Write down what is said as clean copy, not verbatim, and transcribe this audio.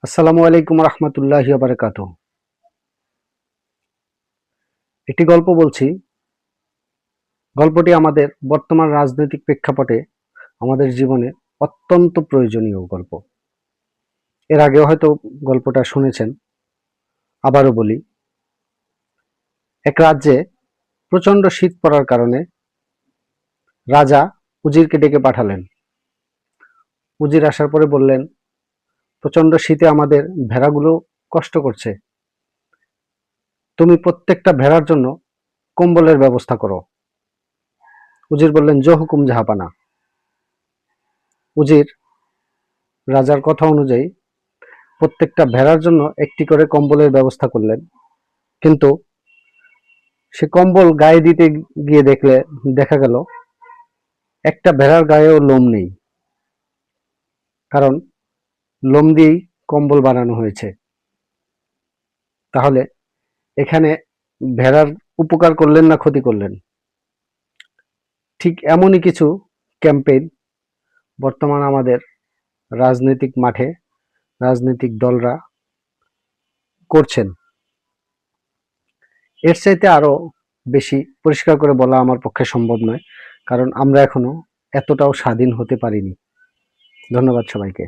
আসসালামু আলাইকুম রহমতুল্লাহি ওয়া বারাকাতুহু। একটি গল্প বলছি। গল্পটি আমাদের বর্তমান রাজনৈতিক প্রেক্ষাপটে আমাদের জীবনে অত্যন্ত প্রয়োজনীয় গল্প। এর আগেও হয়তো গল্পটা শুনেছেন। আবারও বলি। এক রাজ্যে প্রচণ্ড শীত পড়ার কারণে রাজা উজিরকে ডেকে পাঠালেন। উজির আসার পরে বললেন, প্রচণ্ড শীতে আমাদের ভেড়াগুলো কষ্ট করছে, তুমি প্রত্যেকটা ভেড়ার জন্য কম্বলের ব্যবস্থা করো। উজির বললেন, জো হুকুম জাহাপানা। উজির রাজার কথা অনুযায়ী প্রত্যেকটা ভেড়ার জন্য একটি করে কম্বলের ব্যবস্থা করলেন। কিন্তু সে কম্বল গায়ে দিতে গিয়ে দেখা গেল একটা ভেড়ার গায়েও লোম নেই, কারণ লোম দিয়েই কম্বল বানানো হয়েছে। তাহলে এখানে ভেড়ার উপকার করলেন না ক্ষতি করলেন? ঠিক এমনই কিছু ক্যাম্পেইন বর্তমান আমাদের রাজনৈতিক মাঠে রাজনৈতিক দলরা করছেন। এর চাইতে আরো বেশি পরিষ্কার করে বলা আমার পক্ষে সম্ভব নয়, কারণ আমরা এখনো এতটাও স্বাধীন হতে পারিনি। ধন্যবাদ সবাইকে।